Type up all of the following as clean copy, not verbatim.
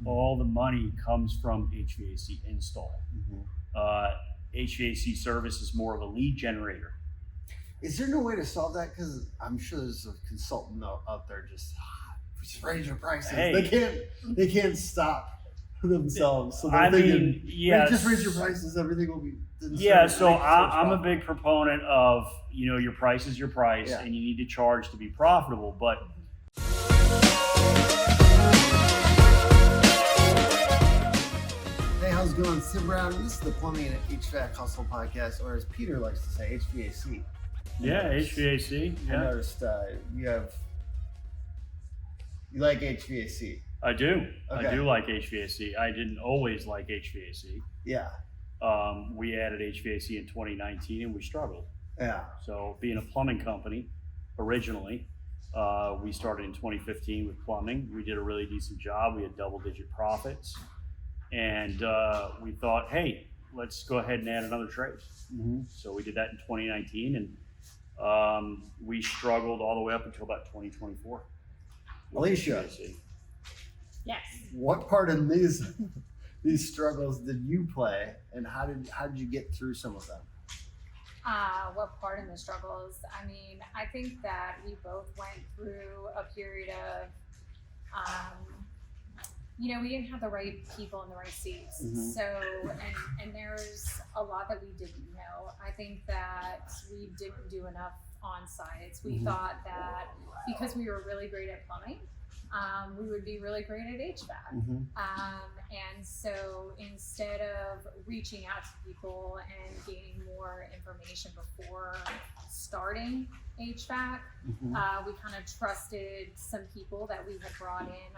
All the money comes from HVAC install. HVAC service is more of a lead generator. Is there no way to solve that? Because I'm sure there's a consultant out there just raise your prices. Hey. They can't stop themselves. So just raise your prices, everything will be. Yeah, so I'm a big proponent of, your price is your price, and you need to charge to be profitable. But hey, how's it going? It's Tim Brown. This is the Plumbing and HVAC Hustle podcast, or as Peter likes to say, HVAC. HVAC. I noticed you like HVAC. I do. Okay. I do like HVAC. I didn't always like HVAC. Yeah. We added HVAC in 2019 and we struggled. Yeah. So being a plumbing company, originally, we started in 2015 with plumbing. We did a really decent job. We had double-digit profits. And we thought, hey, let's go ahead and add another trade. So we did that in 2019 and we struggled all the way up until about 2024. Alicia. Yes. What part in these struggles did you play, and how did you get through some of them? What part in the struggles? I mean, I think that we both went through a period of, we didn't have the right people in the right seats. So, and there's a lot that we didn't know. I think that we didn't do enough on sites. We thought that because we were really great at plumbing, we would be really great at HVAC. And so instead of reaching out to people and gaining more information before starting HVAC, we kind of trusted some people that we had brought in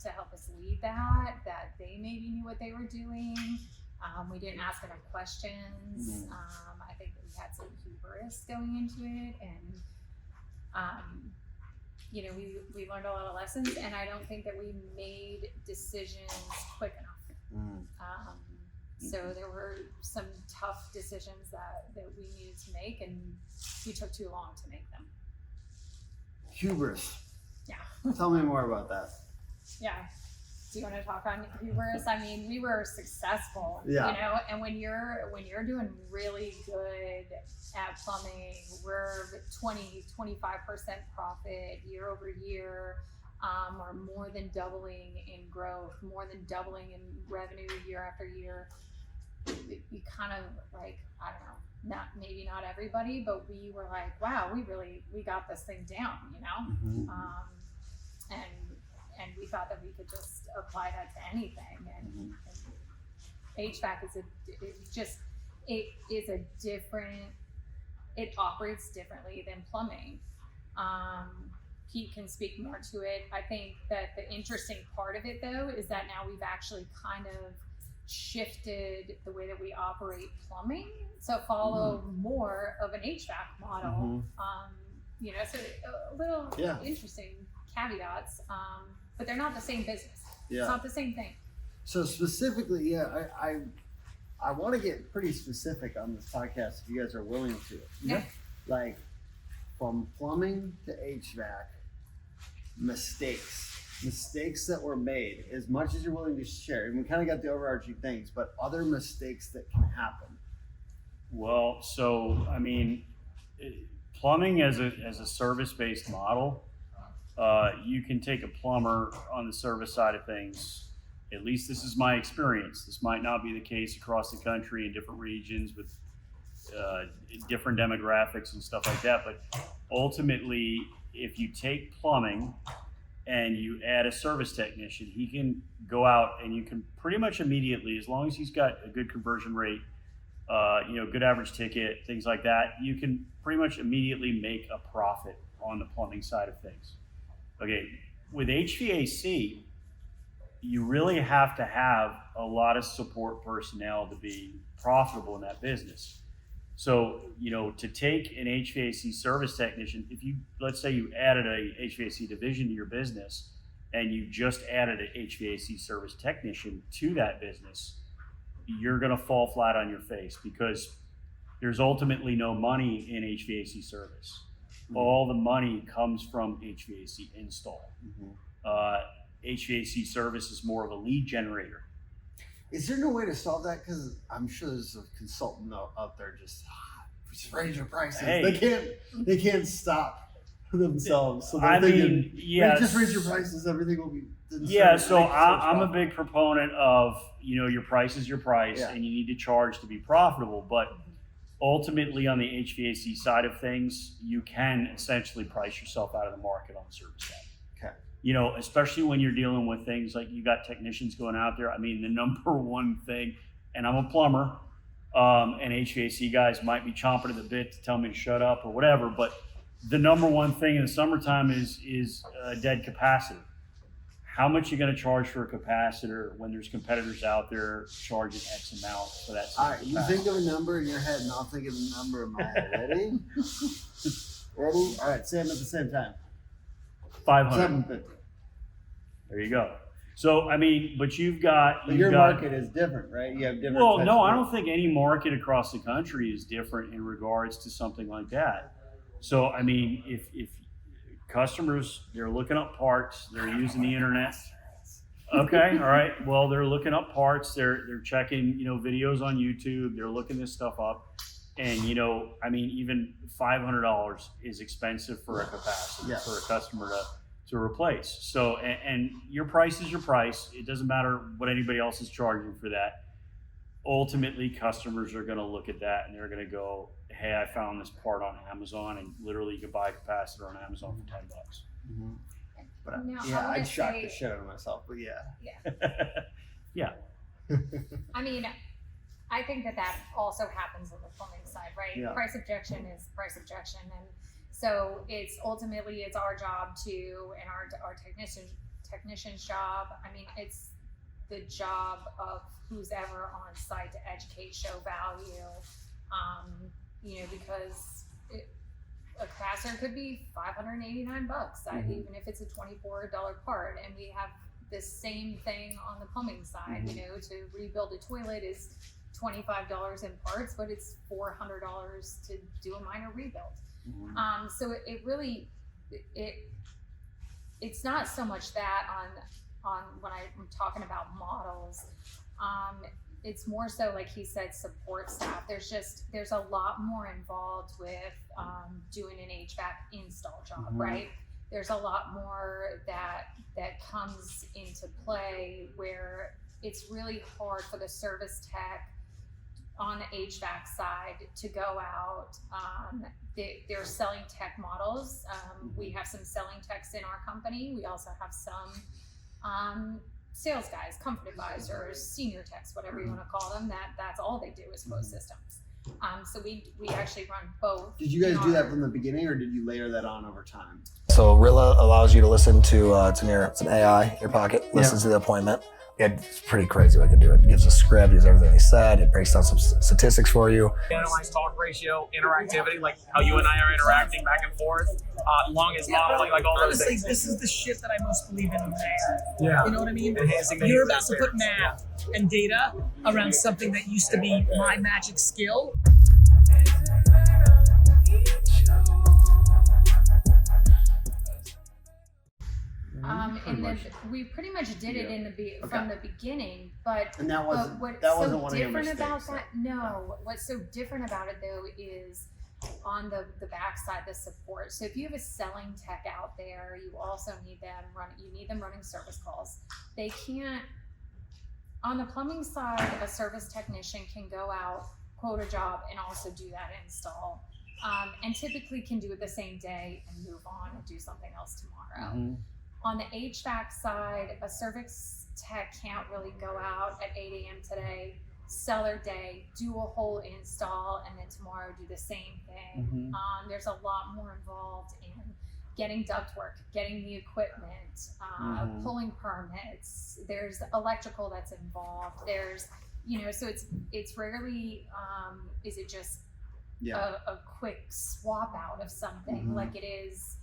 to help us lead that they maybe knew what they were doing. We didn't ask enough questions. I think that we had some hubris going into it, and we learned a lot of lessons, and I don't think that we made decisions quick enough. So there were some tough decisions that we needed to make, and we took too long to make them. Hubris. Yeah. Tell me more about that. Yeah. Do you want to talk on hubris? I mean, we were successful, and when you're doing really good at plumbing, we're 20-25% profit year over year, or more than doubling in growth, more than doubling in revenue year after year. You kind of like, I don't know, not everybody, but we were like, wow, we got this thing down, and we thought that we could just apply that to anything. And HVAC it operates differently than plumbing. Pete can speak more to it. I think that the interesting part of it, though, is that now we've actually kind of shifted the way that we operate plumbing to follow more of an HVAC model. So a little interesting caveats, but they're not the same business. It's not the same thing. So specifically, I want to get pretty specific on this podcast if you guys are willing to. Yeah. Like from plumbing to HVAC, mistakes that were made, as much as you're willing to share. And we kind of got the overarching things, but other mistakes that can happen. Well, so I mean, plumbing as a service-based model. You can take a plumber on the service side of things. At least this is my experience. This might not be the case across the country in different regions with different demographics and stuff like that. But ultimately, if you take plumbing and you add a service technician, he can go out and you can pretty much immediately, as long as he's got a good conversion rate, good average ticket, things like that, you can pretty much immediately make a profit on the plumbing side of things. Okay, with HVAC, you really have to have a lot of support personnel to be profitable in that business. So, to take an HVAC service technician, let's say you added a HVAC division to your business and you just added an HVAC service technician to that business, you're going to fall flat on your face because there's ultimately no money in HVAC service. All the money comes from HVAC install. HVAC service is more of a lead generator. Is there no way to solve that? Because I'm sure there's a consultant out there just raise your prices. Hey. They can't stop themselves. So I they're thinking, mean, yes. just raise your prices, everything will be. Yeah, so I'm a big proponent of, your price is your price, Yeah. and you need to charge to be profitable. But ultimately, on the HVAC side of things, you can essentially price yourself out of the market on the service side. Okay. Especially when you're dealing with things like you got technicians going out there. I mean, the number one thing, and I'm a plumber, and HVAC guys might be chomping at the bit to tell me to shut up or whatever, but the number one thing in the summertime is dead capacitor. How much you going to charge for a capacitor when there's competitors out there charging X amount for that? All right, you think of a number in your head, and I'll think of a number in my head. Ready? Ready? All right, say them at the same time. 500. 750. There you go. So I mean, but your market is different, right? You have different. Well, no, I don't think any market across the country is different in regards to something like that. So I mean, if customers, they're looking up parts, they're using the internet. Okay, all right. Well, they're looking up parts, they're checking, videos on YouTube, they're looking this stuff up. And I mean, even $500 is expensive for a capacitor for a customer to replace. So and your price is your price. It doesn't matter what anybody else is charging for that. Ultimately, customers are going to look at that and they're going to go, hey, I found this part on Amazon, and literally you can buy a capacitor on Amazon for $10. Mm-hmm. But Now, I'd shock the shit out of myself. But Yeah. I mean, I think that also happens on the plumbing side, right? Yeah. Price objection is price objection, and so it's our job and our technician's job. I mean, it's the job of who's ever on site to educate, show value, because a capacitor could be $589, Mm-hmm. even if it's a $24 part, and we have the same thing on the plumbing side. Mm-hmm. To rebuild a toilet is $25 in parts, but it's $400 to do a minor rebuild. Mm-hmm. So it really, it's not so much that on when I'm talking about models, it's more so, like he said, support staff. There's a lot more involved with doing an HVAC install job, Mm-hmm. right? There's a lot more that comes into play, where it's really hard for the service tech on the HVAC side to go out. They're selling tech models. We have some selling techs in our company. We also have some sales guys, comfort advisors, senior techs, whatever you want to call them. That's all they do is close systems. So we actually run both. Did you guys do that from the beginning, or did you layer that on over time? So Rilla allows you to listen to it's an AI in your pocket, listens to the appointment. It's pretty crazy what it can do. It gives a script, gives everything they said, it breaks down some statistics for you. Analyze talk ratio, interactivity, like how you and I are interacting back and forth, longest modeling, like all those things. This is the shit that I most believe in. Yeah. You know what I mean? Enhancing the You're user about to put experience. math and data around something that used to be my magic skill. And then we pretty much did it from the beginning, but And that wasn't what's one so of your different mistakes. about that? No, what's so different about it though is on the backside, the support. So if you have a selling tech out there, you also need them running service calls. They can't. On the plumbing side, a service technician can go out, quote a job, and also do that install, and typically can do it the same day and move on and do something else tomorrow. Mm-hmm. On the HVAC side, a service tech can't really go out at 8 a.m. today, sell their day, do a whole install, and then tomorrow do the same thing. Mm-hmm. There's a lot more involved in getting ductwork, getting the equipment, pulling permits. There's electrical that's involved. There's, so it's rarely, is it just a quick swap out of something like it is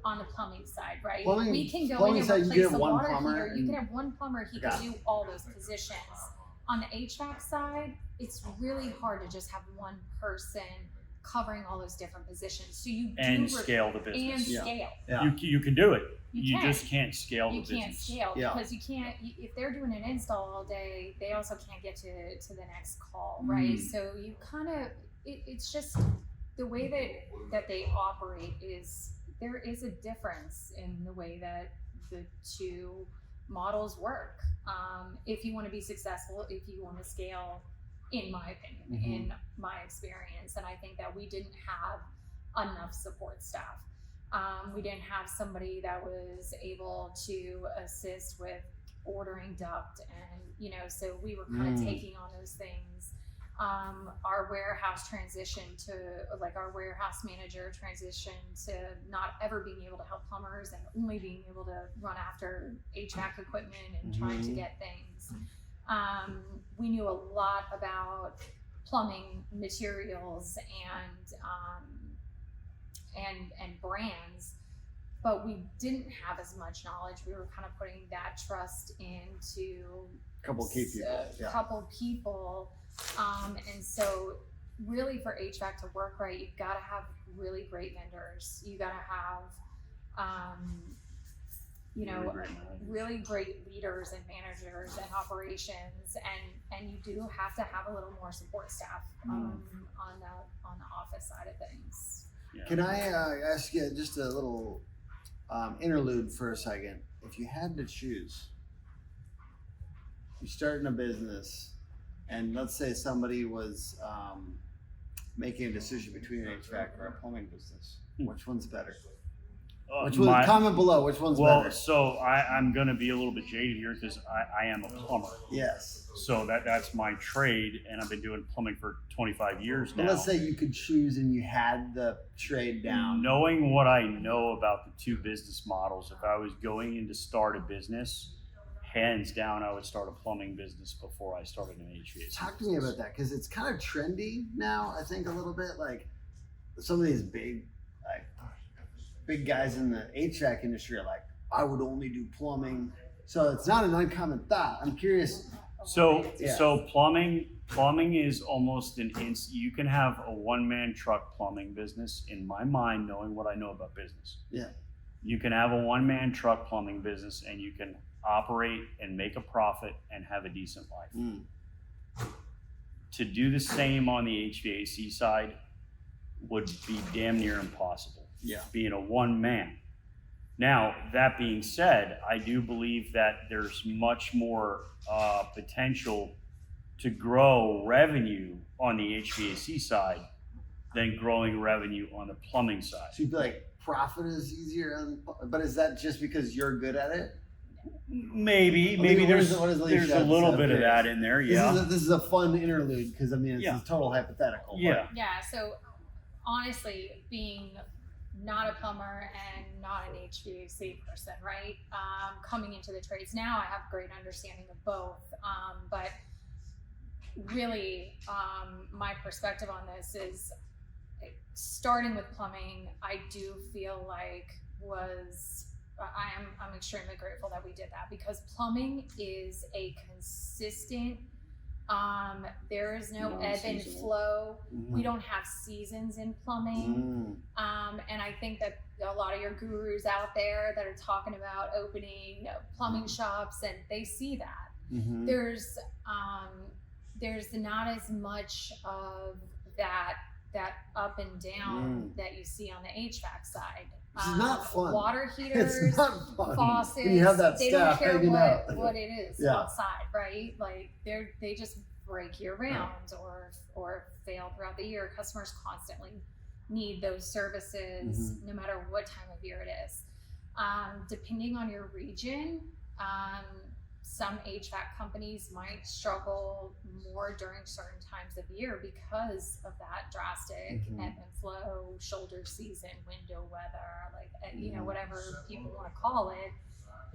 on the plumbing side, right? We can go in and replace a water heater. You can have one plumber, he can do all those positions. On the HVAC side, it's really hard to just have one person covering all those different positions. So you And do scale the and business. Yeah. scale. Yeah. You can do it. You can. just can't scale You the can't business. scale Yeah. because you can't. If they're doing an install all day, they also can't get to the next call, right? So you kind of it's just the way that they operate is there is a difference in the way that the two models work. If you want to be successful, if you want to scale, in my opinion, in my experience, and I think that we didn't have enough support staff. We didn't have somebody that was able to assist with ordering duct, and so we were kind of taking on those things. Our warehouse transitioned to our warehouse manager transitioned to not ever being able to help plumbers and only being able to run after HVAC equipment and trying to get things. We knew a lot about plumbing materials and brands, but we didn't have as much knowledge. We were kind of putting that trust into A couple key people. Yeah. couple people. And so really for HVAC to work right, you've got to have really great vendors. You got to have, Really great managers. really great leaders and managers and operations, and you do have to have a little more support staff on the office side of things. Yeah. Can I ask you just a little interlude for a second? If you had to choose, you're starting a business, and let's say somebody was making a decision between an HVAC or a plumbing business, which one's better? Which one? Comment below. Which one's better? So I'm going to be a little bit jaded here because I am a plumber. Yes. So that's my trade, and I've been doing plumbing for 25 years now. But let's say you could choose and you had the trade down. Knowing what I know about the two business models, if I was going in to start a business, hands down, I would start a plumbing business before I started an HVAC. Talk to me about that, because it's kind of trendy now. I think a little bit like some of these big guys in the HVAC industry are like, I would only do plumbing. So it's not an uncommon thought. I'm curious. So Yeah. plumbing is almost you can have a one-man truck plumbing business, in my mind, knowing what I know about business. Yeah. You can have a one-man truck plumbing business, and you can operate and make a profit and have a decent life. To do the same on the HVAC side would be damn near impossible. Yeah. Being a one man. Now, that being said, I do believe that there's much more potential to grow revenue on the HVAC side than growing revenue on the plumbing side. So you feel like profit is easier, but is that just because you're good at it? Maybe What there's is Alicia a have to little say? bit of that in there. Yeah. This is a fun interlude because it's Yeah. a total hypothetical. but- Yeah. Yeah, so honestly, being not a plumber and not an HVAC person, right? Coming into the trades now, I have great understanding of both. But really, my perspective on this is starting with plumbing. I do feel like I'm extremely grateful that we did that, because plumbing is a consistent. There is no ebb and seasonal. flow. We don't have seasons in plumbing. And I think that a lot of your gurus out there that are talking about opening plumbing shops, and they see that. There's not as much of that up and down that you see on the HVAC side. This is not fun. Water heaters, It's not fun. faucets, When you have that they don't staff care hanging out. what it is Yeah. outside, right? Like they just break year round or fail throughout the year. Customers constantly need those services no matter what time of year it is. Depending on your region, some HVAC companies might struggle more during certain times of year because of that drastic ebb and flow, shoulder season, window weather, whatever people want to call it.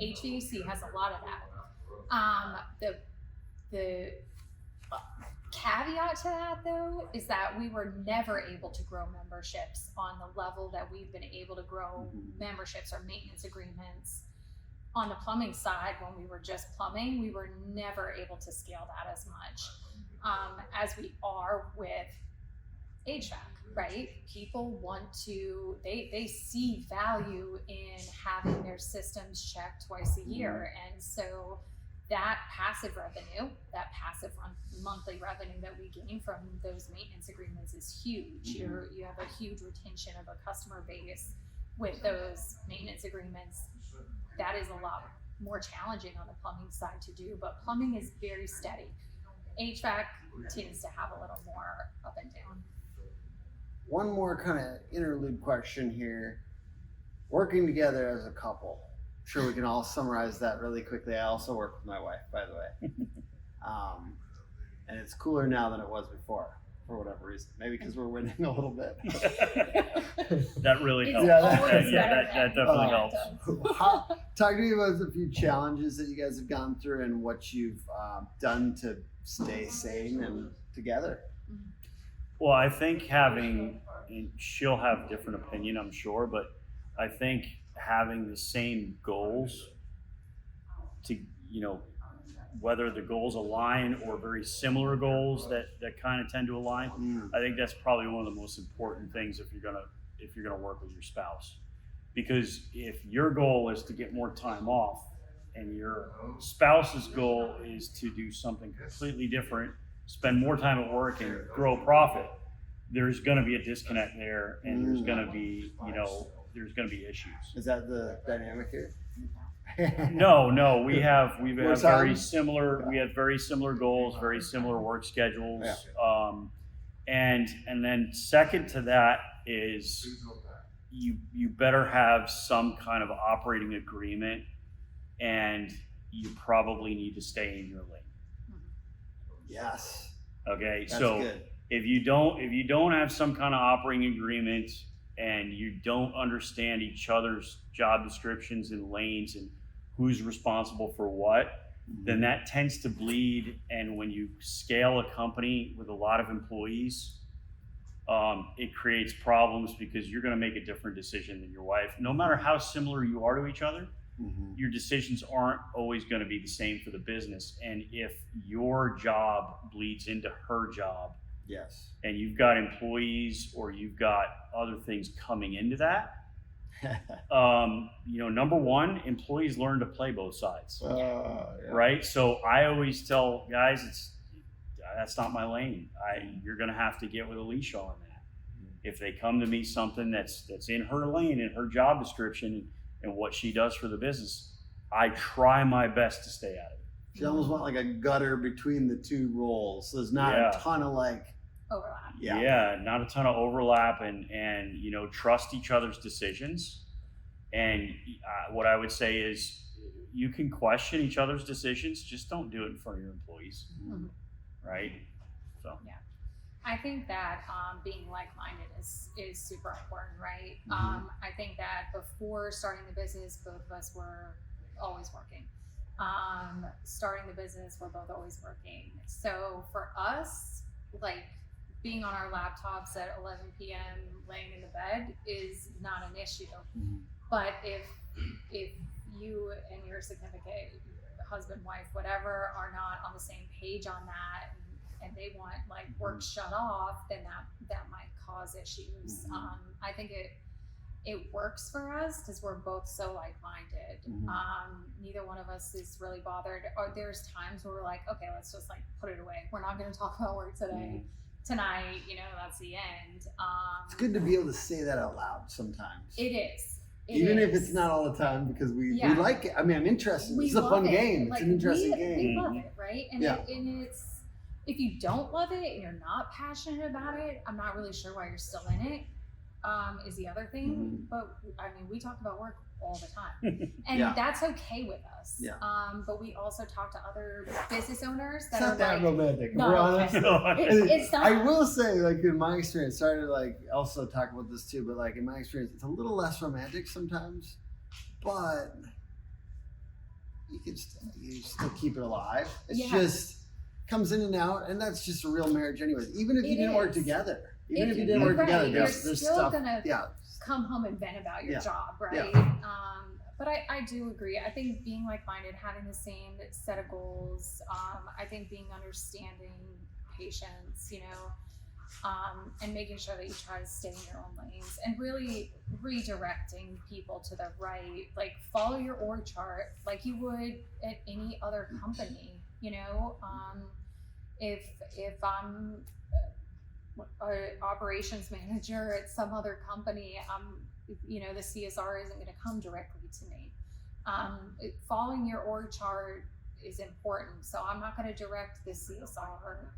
HVAC has a lot of that. The caveat to that, though, is that we were never able to grow memberships on the level that we've been able to grow memberships or maintenance agreements. On the plumbing side, when we were just plumbing, we were never able to scale that as much as we are with HVAC, right? People want to, they see value in having their systems checked twice a year. And so that passive revenue, that passive monthly revenue that we gain from those maintenance agreements is huge. You have a huge retention of a customer base with those maintenance agreements. That is a lot more challenging on the plumbing side to do, but plumbing is very steady. HVAC tends to have a little more up and down. One more kind of interlude question here. Working together as a couple. I'm sure we can all summarize that really quickly. I also work with my wife, by the way. And it's cooler now than it was before, for whatever reason. Maybe because we're winning a little bit. That really It's helps. always Yeah, better that than definitely it helps. does. Talk to me about a few challenges that you guys have gone through and what you've done to stay sane and together. Well, I think and she'll have different opinion, I'm sure, but I think having the same goals to, whether the goals align or very similar goals that kind of tend to align, I think that's probably one of the most important things if you're gonna work with your spouse. Because if your goal is to get more time off and your spouse's goal is to do something completely different, spend more time at work and grow profit, there's going to be a disconnect there, and there's going to be, there's going to be issues. Is that the dynamic here? No, we have More very time? similar. We have very similar goals, very similar work schedules, and then second to that is you better have some kind of operating agreement, and you probably need to stay in your lane. Yes. Okay, That's so good. if you don't have some kind of operating agreement and you don't understand each other's job descriptions and lanes and who's responsible for what, then that tends to bleed. And when you scale a company with a lot of employees, it creates problems because you're going to make a different decision than your wife. No matter how similar you are to each other, your decisions aren't always going to be the same for the business. And if your job bleeds into her job, Yes. and you've got employees or you've got other things coming into that, number one, employees learn to play both sides, right? So I always tell guys, that's not my lane. You're going to have to get with Alicia on that. If they come to me something that's in her lane, in her job description, and what she does for the business, I try my best to stay out of it. You almost want like a gutter between the two roles. So there's not a ton of overlap. Yeah, not a ton of overlap, and trust each other's decisions. And what I would say is, you can question each other's decisions, just don't do it in front of your employees, right? So yeah, I think that being like-minded is super important, right? I think that before starting the business, both of us were always working. Starting the business, we're both always working. So for us, like, being on our laptops at 11 p.m. laying in the bed is not an issue. But if you and your significant husband, wife, whatever, are not on the same page on that, and they want like work shut off, then that might cause issues. I think it works for us because we're both so like-minded. Neither one of us is really bothered. Or there's times where we're like, okay, let's just like put it away. We're not going to talk about work today. Tonight, that's the end. It's good to be able to say that out loud sometimes. It is. Even if it's not all the time, because we like it. I mean, I'm interested. It's a fun game. Like, it's an interesting game. We love it, right? And it's, if you don't love it and you're not passionate about it, I'm not really sure why you're still in it. Is the other thing. But I mean, we talk about work all the time, and that's okay with us. But we also talk to other business owners that It's not that romantic. No, We're honest. it's not. I will say, like, in my experience, sorry to like also talk about this too, but like in my experience, it's a little less romantic sometimes, but you still keep it alive. It's just comes in and out, and that's just a real marriage anyways. Even if you didn't work together. Even if you didn't work together, there's still stuff. Gonna come home and vent about your job, right? But I do agree. I think being like-minded, having the same set of goals, I think being understanding, patience, and making sure that you try to stay in your own lanes and really redirecting people to the right. Like follow your org chart like you would at any other company. If I'm an operations manager at some other company, the CSR isn't going to come directly to me. Following your org chart is important. So I'm not going to direct the CSR, or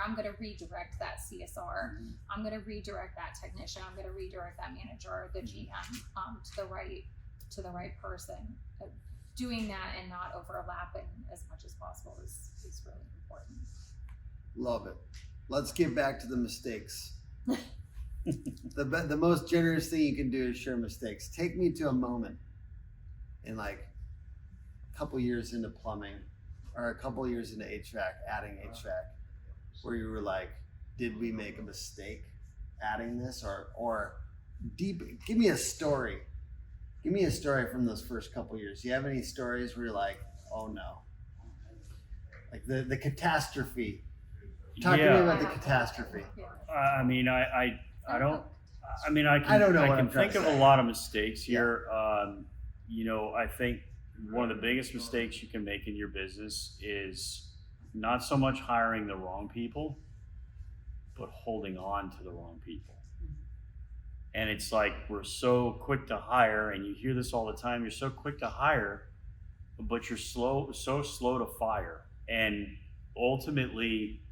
I'm going to redirect that CSR. I'm going to redirect that technician. I'm going to redirect that manager or the GM to the right person. Doing that and not overlapping as much as possible is really important. Love it. Let's get back to the mistakes. The most generous thing you can do is share mistakes. Take me to a moment in like a couple years into plumbing or a couple years into HVAC, adding HVAC, where you were like, did we make a mistake adding this or deep? Give me a story. Give me a story from those first couple years. Do you have any stories where you're like, oh no, like the catastrophe? Talk to me about the catastrophe. I mean, I don't. I mean, I don't know what can I'm trying think to of say. a lot of mistakes here. I think one of the biggest mistakes you can make in your business is not so much hiring the wrong people, but holding on to the wrong people. And it's like we're so quick to hire, and you hear this all the time. You're so quick to hire, but you're so slow to fire. And ultimately,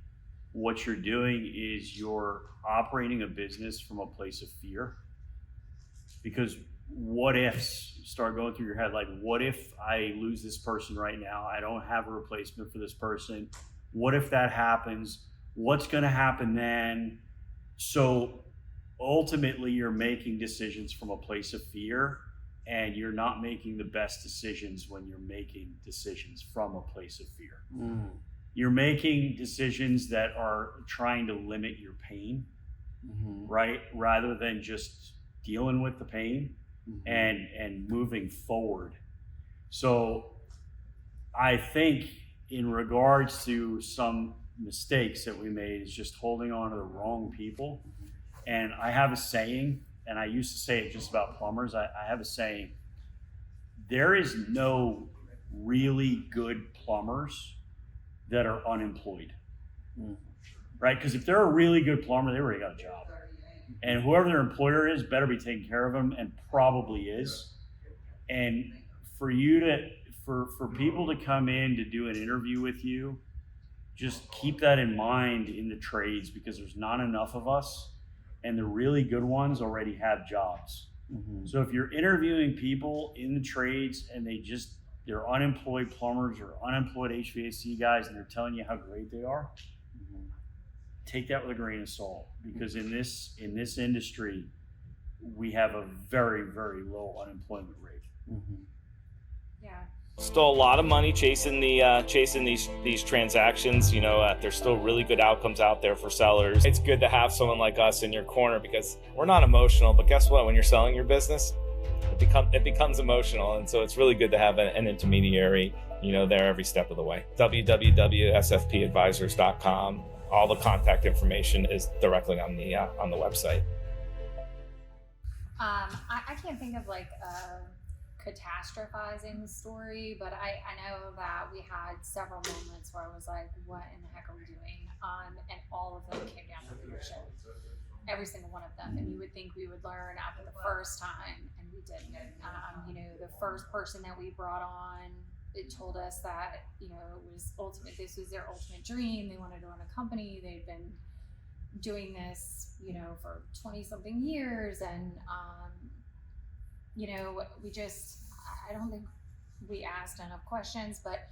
what you're doing is you're operating a business from a place of fear. Because what ifs start going through your head, like, what if I lose this person right now? I don't have a replacement for this person. What if that happens? What's going to happen then? So ultimately, you're making decisions from a place of fear, and you're not making the best decisions when you're making decisions from a place of fear. You're making decisions that are trying to limit your pain, right? Rather than just dealing with the pain and moving forward. So I think in regards to some mistakes that we made is just holding on to the wrong people. And I have a saying, and I used to say it just about plumbers. I have a saying, there is no really good plumbers that are unemployed, right? Because if they're a really good plumber, they already got a job. And whoever their employer is better be taking care of them, and probably is. And for people to come in to do an interview with you, just keep that in mind in the trades, because there's not enough of us, and the really good ones already have jobs. So if you're interviewing people in the trades and they're unemployed plumbers or unemployed HVAC guys, and they're telling you how great they are, take that with a grain of salt, because in this industry, we have a very, very low unemployment rate. Yeah. Still a lot of money chasing these transactions. There's still really good outcomes out there for sellers. It's good to have someone like us in your corner, because we're not emotional, but guess what? When you're selling your business, it becomes emotional, and so it's really good to have an intermediary, there every step of the way. www.sfpadvisors.com. All the contact information is directly on the website. I can't think of like a catastrophizing story, but I know that we had several moments where I was like, what in the heck are we doing? And all of them came down to leadership. Every single one of them. And you would think we would learn after the first time, and we didn't. The first person that we brought on, it told us that, it was this was their ultimate dream. They wanted to run a company. They'd been doing this, for 20 something years. And, I don't think we asked enough questions, but,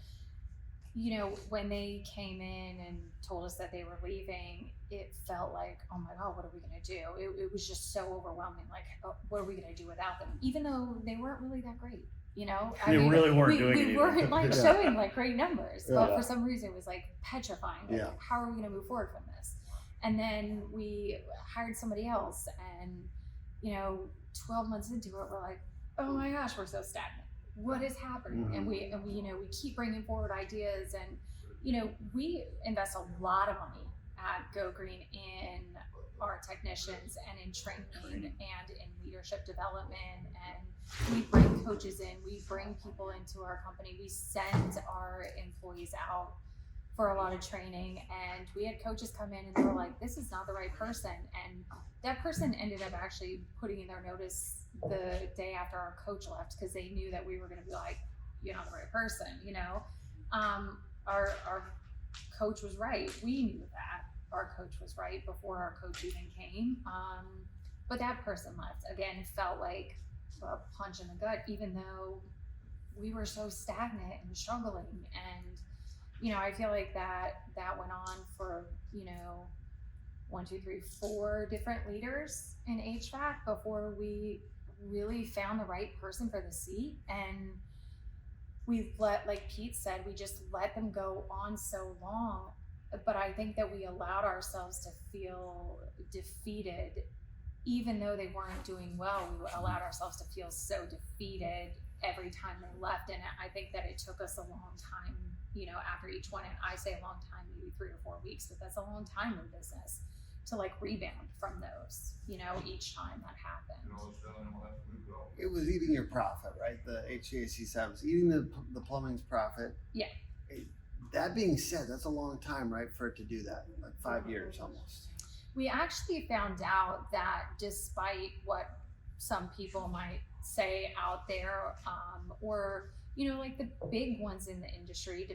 when they came in and told us that they were leaving, it felt like, oh my God, what are we going to do? It was just so overwhelming. Like, what are we going to do without them? Even though they weren't really that great. Really weren't doing we anything. weren't like showing like great numbers, but Yeah. for some reason it was like petrifying. Like, Yeah. how are we going to move forward from this? And then we hired somebody else, and 12 months into it, we're like, oh my gosh, we're so stagnant. What is happening? And we we keep bringing forward ideas, and we invest a lot of money at Go Green in our technicians and in training and in leadership development, and we bring coaches in, we bring people into our company, we send our employees out for a lot of training, and we had coaches come in and they were like, this is not the right person, and that person ended up actually putting in their notice the day after our coach left because they knew that we were going to be like, you're not the right person, you know. Our coach was right. We knew that our coach was right before our coach even came. But that person left. Again, felt like a punch in the gut, even though we were so stagnant and struggling. And, you know, I feel like that went on for, you know, 4 different leaders in HVAC before we really found the right person for the seat. And we like Pete said, we just let them go on so long. But I think that we allowed ourselves to feel defeated, even though they weren't doing well. We allowed ourselves to feel so defeated every time they left. And I think that it took us a long time, you know, after each one. And I say a long time, maybe 3 or 4 weeks, but that's a long time in business to like rebound from those, you know, each time that happened. It was eating your profit, right? The HVAC side was eating the plumbing's profit. Yeah. That being said, that's a long time, right, for it to do that, like 5 years almost. We actually found out that despite what some people might say out there, or, you know, like the big ones in the industry,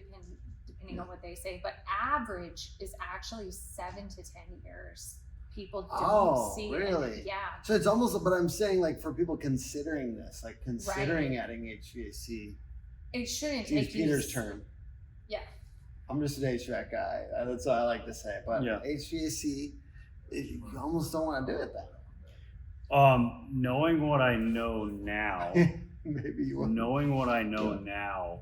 depending on what they say, but average is actually 7 to 10 years. People don't see really? it. Yeah. So it's almost, but I'm saying like for people considering this, like considering Right. adding HVAC, It shouldn't use take you. Peter's term. Yeah. I'm just an HVAC guy. That's what I like to say. But Yeah. HVAC, you almost don't want to do it then. Knowing what I know now, Maybe you want. knowing what I know now,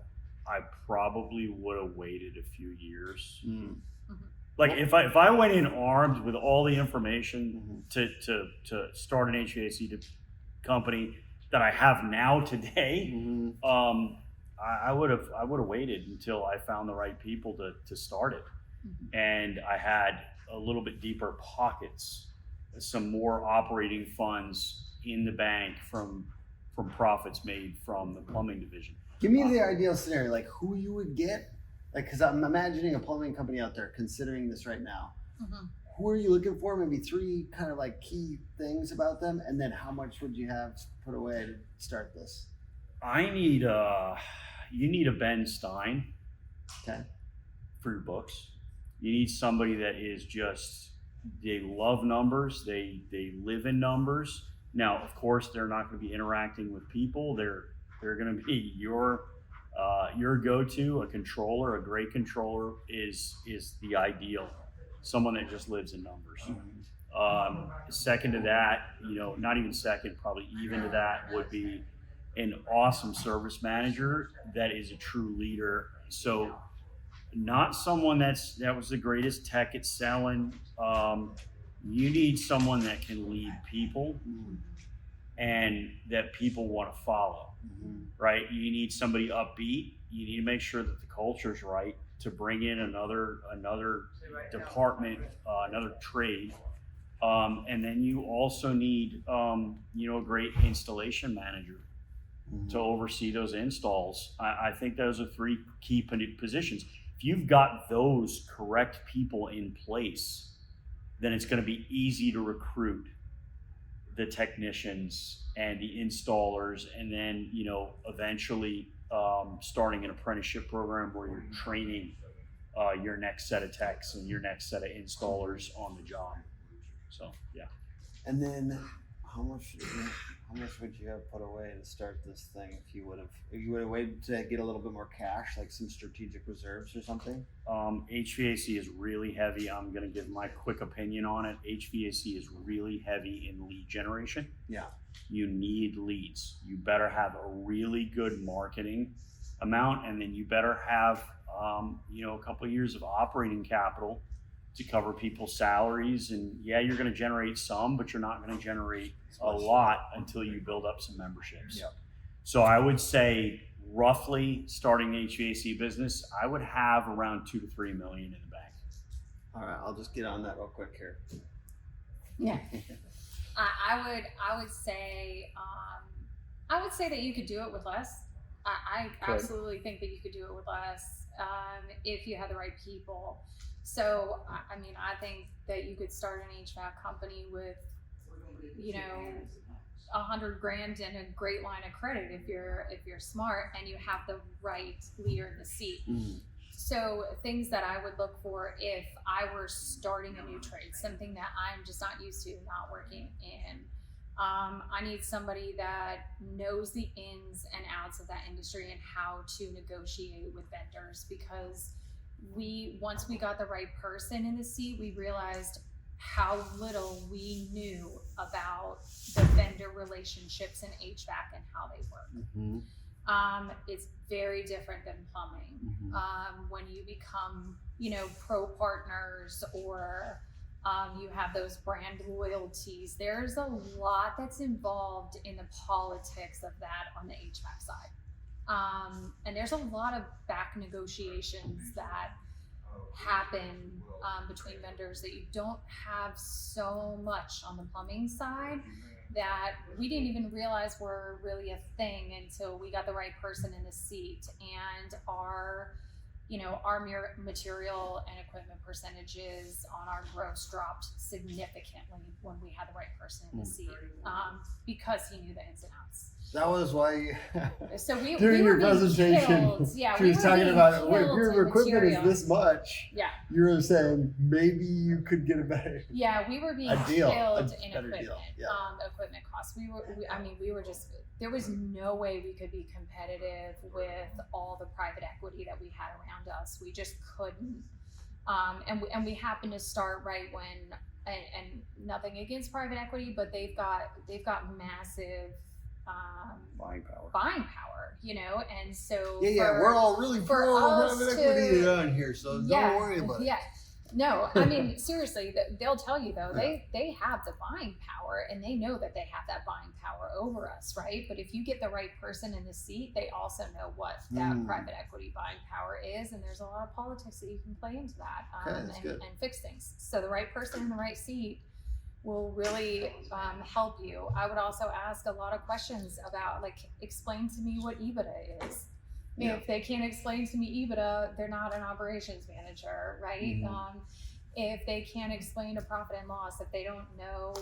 I probably would have waited a few years. Mm. Like if I went in armed with all the information to start an HVAC company that I have now today, Mhm. I would have waited until I found the right people to start it, and I had a little bit deeper pockets, some more operating funds in the bank from profits made from the plumbing division. Give me the ideal scenario, like who you would get, like because I'm imagining a plumbing company out there considering this right now. Mm-hmm. Who are you looking for? Maybe 3 kind of like key things about them, and then how much would you have put away to start this? You need a Ben Stein Okay. for your books. You need somebody that is just, they love numbers, they live in numbers. Now, of course, they're not going to be interacting with people. They're going to be your go-to. A controller, a great controller is the ideal. Someone that just lives in numbers. Second to that, you know, not even second, probably even to that would be an awesome service manager that is a true leader. So not someone that was the greatest tech at selling. You need someone that can lead people and that people want to follow, right? You need somebody upbeat. You need to make sure that the culture's right to bring in another department, another trade. And then you also need, you know, a great installation manager to oversee those installs. I think those are 3 key positions. If you've got those correct people in place, then it's going to be easy to recruit the technicians and the installers, and then, you know, eventually starting an apprenticeship program where you're training your next set of techs and your next set of installers on the job. So, yeah. And then how much would you have put away to start this thing if you would have waited to get a little bit more cash, like some strategic reserves or something? HVAC is really heavy. I'm going to give my quick opinion on it. HVAC is really heavy in lead generation. Yeah. You need leads. You better have a really good marketing amount, and then you better have, you know, a couple of years of operating capital to cover people's salaries. And yeah, you're going to generate some, but you're not going to generate a lot until you build up some memberships. Yep. So I would say roughly starting an HVAC business, I would have around $2 to $3 million in the bank. All right, I'll just get on that real quick here. Yeah. I would say that you could do it with less. I absolutely think that you could do it with less if you had the right people. So I mean, I think that you could start an HVAC company with, you know, $100,000 and a great line of credit if you're smart and you have the right leader in the seat. So things that I would look for if I were starting a new trade, something that I'm just not used to, not working in. I need somebody that knows the ins and outs of that industry and how to negotiate with vendors, because once we got the right person in the seat, we realized how little we knew about the vendor relationships in HVAC and how they work. It's very different than plumbing. When you become, you know, pro partners or you have those brand loyalties, there's a lot that's involved in the politics of that on the HVAC side. And there's a lot of back negotiations that happen between vendors that you don't have so much on the plumbing side, that we didn't even realize were really a thing until we got the right person in the seat, and our material and equipment percentages on our gross dropped significantly when we had the right person in the seat, because he knew the ins and outs. That was why So during your presentation, she was talking about, if your equipment is this much, Yeah. you were saying maybe you could get a better. Yeah, we were being A deal, killed a in better equipment, deal, yeah. Equipment costs. We were just, there was no way we could be competitive with all the private equity that we had around us. We just couldn't. And we happened to start right when, and nothing against private equity, but they've got massive Buying power. You know, and so We're all really pro private equity around here, so don't worry about it. Yeah. No, I mean, seriously, they'll tell you though, they have the buying power and they know that they have that buying power over us, right? But if you get the right person in the seat, they also know what that private equity buying power is, and there's a lot of politics that you can play into that and fix things. So the right person in the right seat will really help you. I would also ask a lot of questions about, like, explain to me what EBITDA is. If they can't explain to me EBITDA, they're not an operations manager, right? If they can't explain a profit and loss, if they don't know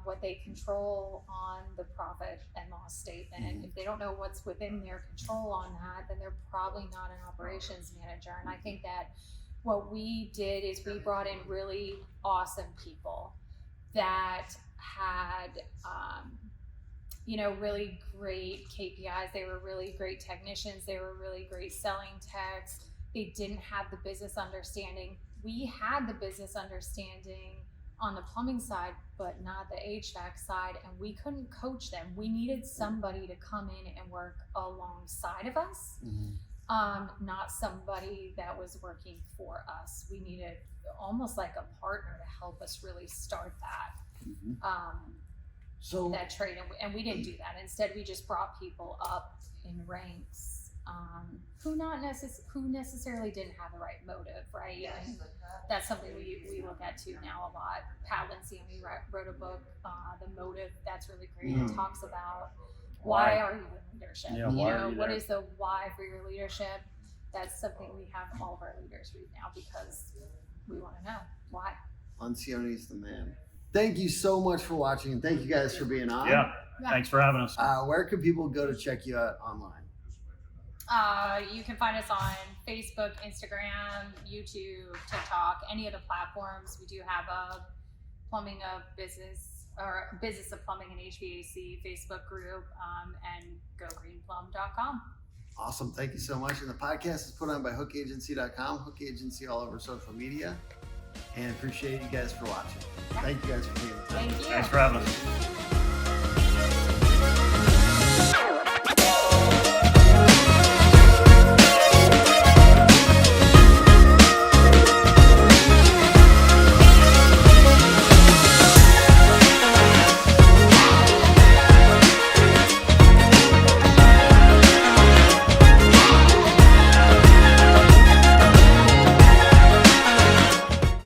what they control on the profit and loss statement, if they don't know what's within their control on that, then they're probably not an operations manager. And I think that what we did is we brought in really awesome people that had really great KPIs. They were really great technicians. They were really great selling techs. They didn't have the business understanding. We had the business understanding on the plumbing side, but not the HVAC side, and we couldn't coach them. We needed somebody to come in and work alongside of us, not somebody that was working for us. We needed almost like a partner to help us really start that. So that trade, and we didn't do that. Instead, we just brought people up in ranks who necessarily didn't have the right motive, right? And that's something we look at too now a lot. Pat Lencioni wrote a book, The Motive. That's really great. It talks about why are you in leadership? Yeah, what is the why for your leadership? That's something we have all of our leaders read now, because we want to know why. Lencioni's the man. Thank you so much for watching, and thank you guys for being on. Yeah, thanks for having us. Where can people go to check you out online? You can find us on Facebook, Instagram, YouTube, TikTok, any of the platforms. We do have a plumbing of business, or business of plumbing and HVAC Facebook group, and gogreenplum.com. Awesome. Thank you so much. And the podcast is put on by hookagency.com, Hook Agency all over social media. And appreciate you guys for watching. Thank you guys for being here. Thank you. Thanks for having us.